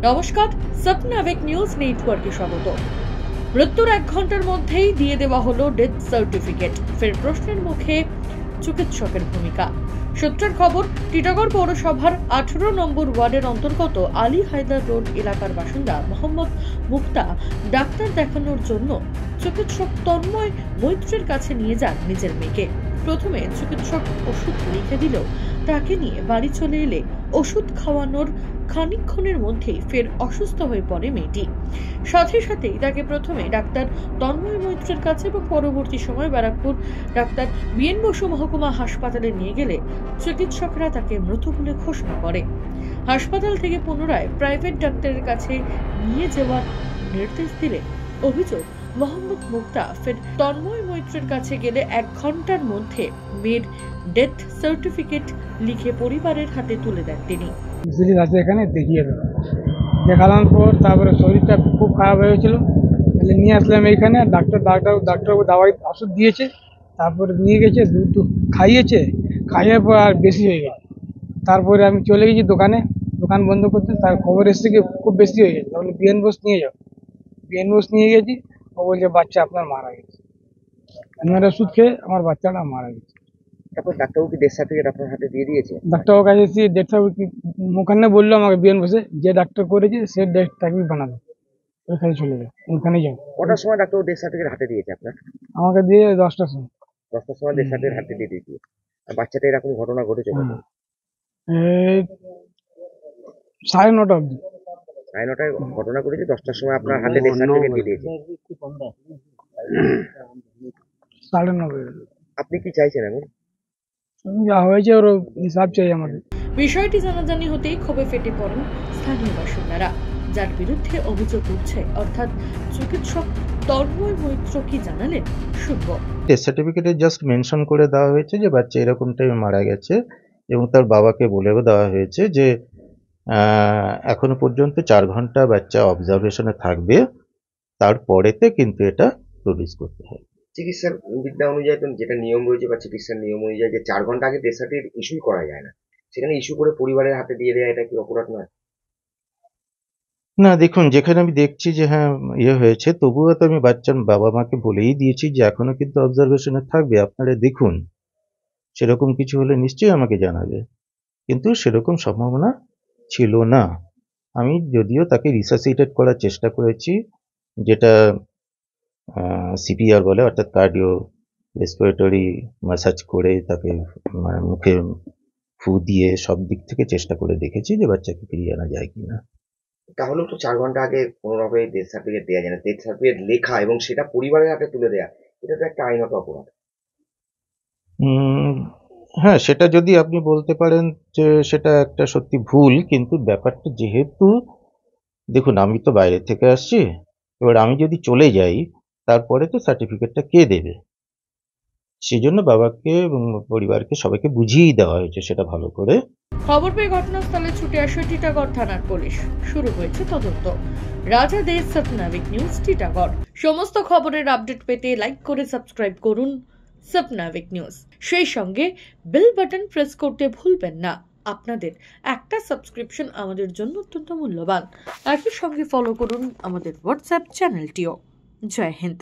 নমস্কার, স্বপ্নাবেক নিউজ নেটওয়ার্কে স্বাগত। মৃত্যুর 1 ঘন্টার মধ্যেই দিয়ে দেওয়া হলো ডেথ সার্টিফিকেট। ফের প্রশ্নের মুখে চিকিৎসকের ভূমিকা। সূত্রের খবর, টিটাগড় পৌরসভার 18 নম্বর ওয়ার্ডের অন্তর্গত আলী হায়দার রোড এলাকার বাসিন্দা মোহাম্মদ মুক্তা ডাক্তার দেখানোর জন্য চিকিৎসক তন্ময় মৈত্রের কাছে নিয়ে যান নিজের মেয়েকে। প্রথমে চিকিৎসক ওষুধ লিখে দিলেও তাকে নিয়ে বাড়ি চলে এলে ওষুধ খাওয়ানোর খানিকক্ষণের মধ্যেই ফের অসুস্থ হয়ে পড়ে মেয়েটি। সাথে সাথেই তাকে প্রথমে ডাক্তার তন্ময় মৈত্রের কাছে এবং পরবর্তী সময় ব্যারাকপুর ডাক্তার বিএন বসু মহকুমা হাসপাতালে নিয়ে গেলে চিকিৎসকরা তাকে মৃত বলে ঘোষণা করে। হাসপাতাল থেকে পুনরায় প্রাইভেট ডাক্তারের কাছে নিয়ে যাওয়ার নির্দেশ দিলে অভিযোগ, মোহাম্মদ মুক্তা ফের তন্ময় মৈত্রের কাছে গেলে 1 ঘন্টার মধ্যে মেয়ের ডেথ সার্টিফিকেট লিখে পরিবারের হাতে তুলে দেন তিনি। রাতে এখানে দেখালাম পর তারপরে শরীরটা খুব খারাপ হয়েছিল, তাহলে নিয়ে আসলাম এইখানে। ডাক্তার দাওয়াই ওষুধ দিয়েছে, তারপরে নিয়ে গেছে, দুধ খাইয়েছে, খাইয়ে পর আর বেশি হয়ে গেছে। তারপরে আমি চলে গেছি দোকান বন্ধ করতে। তার খবর এসেছে কি খুব বেশি হয়ে গেছে, তাহলে বিএন বোস নিয়ে যাও। বিএন বোস নিয়ে গেছি, ও বলছে বাচ্চা আপনার মারা গেছে। আমার ওষুধ খেয়ে আমার বাচ্চাটা মারা গেছে। তারপর ডাক্তারবাবু কি ডেথ সার্টিফিকেট আপনার হাতে দিয়ে দিয়েছে? ডাক্তারবাবুর কাছে এসে ডেথ সার্টিফিকেট ওখানে বললো আমাকে বিএন বসে, যে ডাক্তার করেছে সে ডেথ সার্টিফিকেট বানাবে, ওইখানে চলে যাও, ওখানে যাও। কটার সময় ডাক্তারবাবু ডেথ সার্টিফিকেট হাতে দিয়েছে আপনার? আমাকে দিয়ে 10টার সময়। 10টার সময় ডেথ সার্টিফিকেট হাতে দিয়ে দিয়েছে। আর বাচ্চাটা এরকম ঘটনা ঘটেছে কখন? 9:30 অবধি। 9:30টায় ঘটনা ঘটেছে, 10টার সময় আপনার হাতে ডেথ সার্টিফিকেট দিয়ে দিয়েছে। 9:30। আপনি কি চাইছেন এখন? যা হয়েছে ওর হিসাব চাই আমাদের। বিষয়টি জানাজানি হতেই ক্ষোভে ফেটে পড়েন স্থানীয় বাসিন্দারা, যার বিরুদ্ধে অভিযোগ উঠছে। অর্থাৎ চিকিৎসক তন্ময় মৈত্র কি জানালেন, শুনব। ডেথ সার্টিফিকেটে জাস্ট মেনশন করে দেওয়া হয়েছে যে বাচ্চা এরকম টাইমে মারা গেছে, এবং তার বাবাকে বলেও দেওয়া হয়েছে যে এখনো পর্যন্ত 4 ঘন্টা বাচ্চা অবজারভেশনে থাকবে, তারপরেতে কিন্তু এটা প্রডিউস করতে হবে। চিকিৎসার বিদ্যা অনুযায়ী তো যেটা নিয়ম রয়েছে বা চিকিৎসার নিয়ম অনুযায়ী যে 4 ঘন্টা আগে ডেথ সার্টিফিকেট ইস্যু করা যায় না, সেখানে ইস্যু করে পরিবারের হাতে দিয়ে দেওয়া, এটা কি অপরাধ নয়? না, দেখুন, যেখানে আমি দেখছি যে হ্যাঁ হয়েছে, তবুও তো আমি বাচ্চার বাবা মাকে বলেই দিয়েছি যে এখনো কিন্তু অবজারভেশনে থাকবে, আপনারা দেখুন। সেরকম কিছু হলে নিশ্চয়ই আমাকে জানাবে, কিন্তু সেরকম সম্ভাবনা ছিল না। আমি যদিও তাকে রিসাসিটেট করার চেষ্টা করেছি, যেটা সিপিআর বলে, অর্থাৎ কার্ডিও রেসপিরেটরি ম্যাসাজ করে তাকে মুখে ফু দিয়ে সব দিক থেকে চেষ্টা করে দেখেছি যে বাচ্চাকে ফিরিয়ে আনা যায় কিনা। তাহলেও তো 4 ঘন্টা আগে কোনোভাবে ডেথ সার্টিফিকেট দেওয়া যায় না। ডেথ সার্টিফিকেট লেখা এবং সেটা পরিবারের হাতে তুলে দেওয়া, এটা তো একটা আইনত অপরাধ। হ্যাঁ, সেটা যদি আপনি বলতে পারেন যে সেটা একটা সত্যি ভুল, কিন্তু ব্যাপারটা যেহেতু, দেখুন, আমি তো বাইরে থেকে আসছি, এবার আমি যদি চলে যাই তারপরে তো সার্টিফিকেটটা কে দেবে? সেই জন্য বাবাকে এবং পরিবারকে সবাইকে বুঝিয়েই দেওয়া হয়েছে সেটা ভালো করে। খবর পেয়ে ঘটনাস্থলে ছুটে আসে টিটাগড় থানার পুলিশ। শুরু হয়েছে তদন্ত। রাজা দে, স্বপ্নাবেক নিউজ, টিটাগড়। সমস্ত খবরের আপডেট পেতে লাইক করে সাবস্ক্রাইব করুন স্বপ্নাবেক নিউজ। সেই সঙ্গে বেল বাটন প্রেস করতে ভুলবেন না। আপনাদের একটা সাবস্ক্রিপশন আমাদের জন্য অত্যন্ত মূল্যবান। একই সঙ্গে ফলো করুন আমাদের হোয়াটসঅ্যাপ চ্যানেলটিও। জয় হিন্দ।